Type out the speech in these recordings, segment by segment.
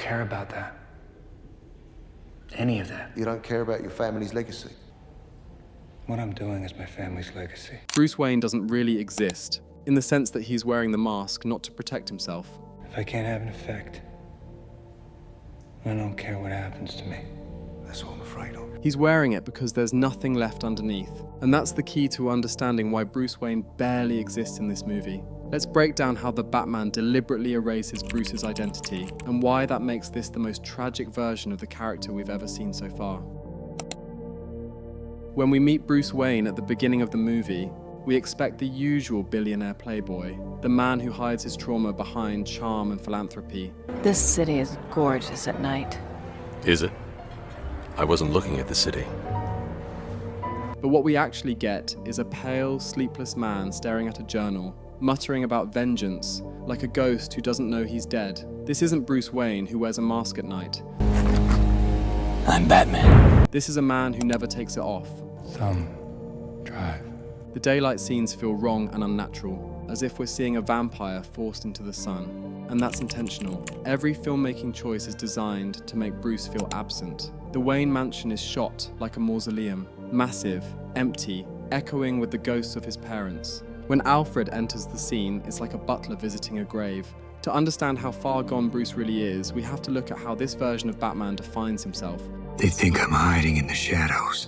care about that. Any of that. You don't care about your family's legacy? What I'm doing is my family's legacy. Bruce Wayne doesn't really exist, in the sense that he's wearing the mask not to protect himself. If I can't have an effect, I don't care what happens to me. That's what I'm afraid of. He's wearing it because there's nothing left underneath, and that's the key to understanding why Bruce Wayne barely exists in this movie. Let's break down how the Batman deliberately erases Bruce's identity, and why that makes this the most tragic version of the character we've ever seen so far. When we meet Bruce Wayne at the beginning of the movie, we expect the usual billionaire playboy, the man who hides his trauma behind charm and philanthropy. This city is gorgeous at night. Is it? I wasn't looking at the city. But what we actually get is a pale, sleepless man staring at a journal, muttering about vengeance, like a ghost who doesn't know he's dead. This isn't Bruce Wayne who wears a mask at night. I'm Batman. This is a man who never takes it off. Thumb drive. The daylight scenes feel wrong and unnatural, as if we're seeing a vampire forced into the sun. And that's intentional. Every filmmaking choice is designed to make Bruce feel absent. The Wayne mansion is shot like a mausoleum, massive, empty, echoing with the ghosts of his parents. When Alfred enters the scene, it's like a butler visiting a grave. To understand how far gone Bruce really is, we have to look at how this version of Batman defines himself. They think I'm hiding in the shadows,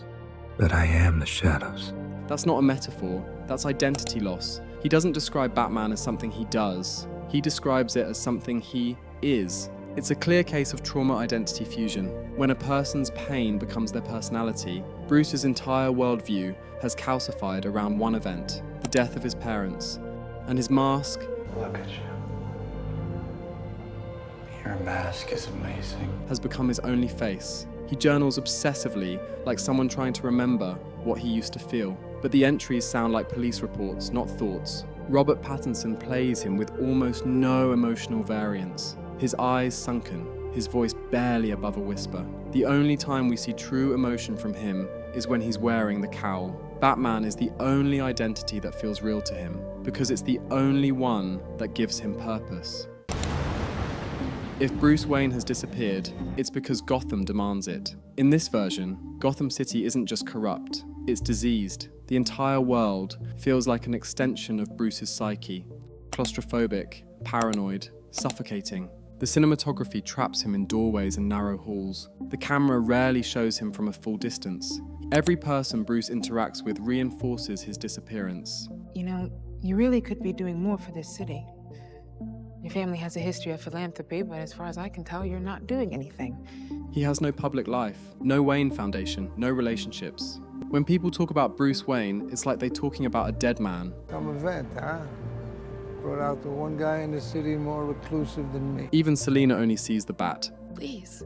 but I am the shadows. That's not a metaphor, that's identity loss. He doesn't describe Batman as something he does. He describes it as something he is. It's a clear case of trauma-identity fusion. When a person's pain becomes their personality, Bruce's entire worldview has calcified around one event, the death of his parents. And his mask... Look at you. Your mask is amazing. ...has become his only face. He journals obsessively, like someone trying to remember what he used to feel. But the entries sound like police reports, not thoughts. Robert Pattinson plays him with almost no emotional variance. His eyes sunken, his voice barely above a whisper. The only time we see true emotion from him is when he's wearing the cowl. Batman is the only identity that feels real to him, because it's the only one that gives him purpose. If Bruce Wayne has disappeared, it's because Gotham demands it. In this version, Gotham City isn't just corrupt, it's diseased. The entire world feels like an extension of Bruce's psyche. Claustrophobic, paranoid, suffocating. The cinematography traps him in doorways and narrow halls. The camera rarely shows him from a full distance. Every person Bruce interacts with reinforces his disappearance. You know, you really could be doing more for this city. Your family has a history of philanthropy, but as far as I can tell, you're not doing anything. He has no public life, no Wayne Foundation, no relationships. When people talk about Bruce Wayne, it's like they're talking about a dead man. Some event, huh? Brought out the one guy in the city more reclusive than me. Even Selina only sees the bat. Please,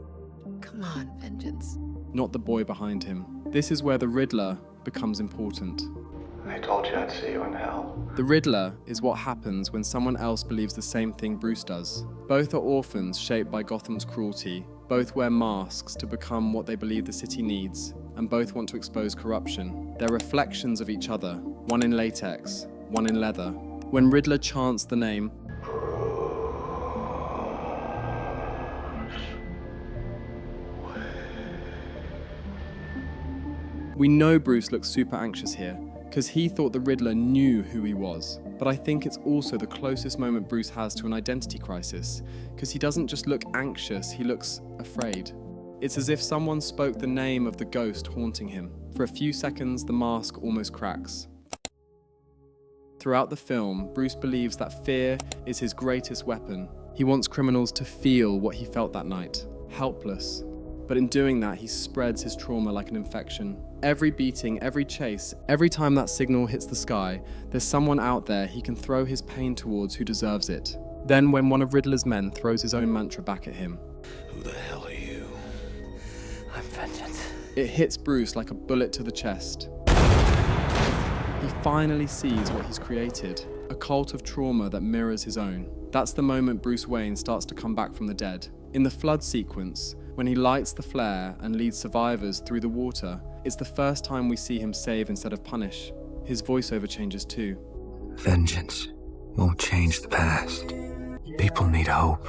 come on, vengeance. Not the boy behind him. This is where the Riddler becomes important. I told you I'd see you in hell. The Riddler is what happens when someone else believes the same thing Bruce does. Both are orphans shaped by Gotham's cruelty. Both wear masks to become what they believe the city needs, and both want to expose corruption. They're reflections of each other, one in latex, one in leather. When Riddler chants the name, we know Bruce looks super anxious here, because he thought the Riddler knew who he was. But I think it's also the closest moment Bruce has to an identity crisis, because he doesn't just look anxious, he looks afraid. It's as if someone spoke the name of the ghost haunting him. For a few seconds, the mask almost cracks. Throughout the film, Bruce believes that fear is his greatest weapon. He wants criminals to feel what he felt that night, helpless. But in doing that, he spreads his trauma like an infection. Every beating, every chase, every time that signal hits the sky, there's someone out there he can throw his pain towards who deserves it. Then when one of Riddler's men throws his own mantra back at him, Who the hell are you? I'm vengeance. it hits Bruce like a bullet to the chest. He finally sees what he's created, a cult of trauma that mirrors his own. That's the moment Bruce Wayne starts to come back from the dead. In the flood sequence, when he lights the flare and leads survivors through the water, it's the first time we see him save instead of punish. His voiceover changes too. Vengeance won't change the past. People need hope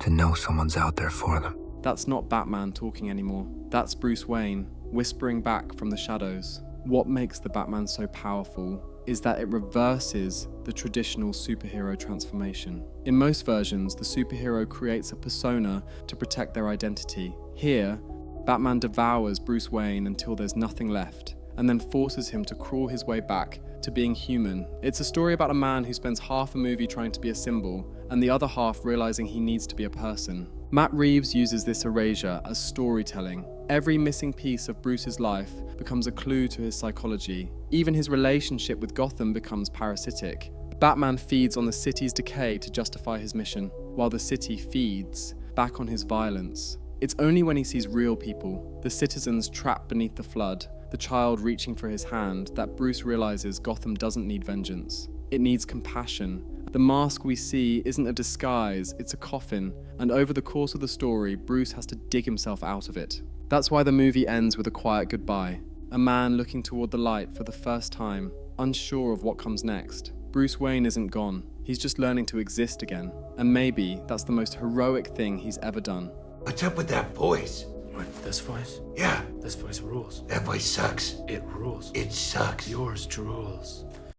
to know someone's out there for them. That's not Batman talking anymore. That's Bruce Wayne, whispering back from the shadows. What makes the Batman so powerful is that it reverses the traditional superhero transformation. In most versions, the superhero creates a persona to protect their identity. Here, Batman devours Bruce Wayne until there's nothing left, and then forces him to crawl his way back to being human. It's a story about a man who spends half a movie trying to be a symbol, and the other half realizing he needs to be a person. Matt Reeves uses this erasure as storytelling. Every missing piece of Bruce's life becomes a clue to his psychology. Even his relationship with Gotham becomes parasitic. Batman feeds on the city's decay to justify his mission, while the city feeds back on his violence. It's only when he sees real people, the citizens trapped beneath the flood, the child reaching for his hand, that Bruce realizes Gotham doesn't need vengeance. It needs compassion. The mask we see isn't a disguise, it's a coffin, and over the course of the story, Bruce has to dig himself out of it. That's why the movie ends with a quiet goodbye. A man looking toward the light for the first time, unsure of what comes next. Bruce Wayne isn't gone, he's just learning to exist again. And maybe that's the most heroic thing he's ever done. What's up with that voice? What, this voice? Yeah, This voice rules. that voice sucks. It rules. It sucks. Yours drools.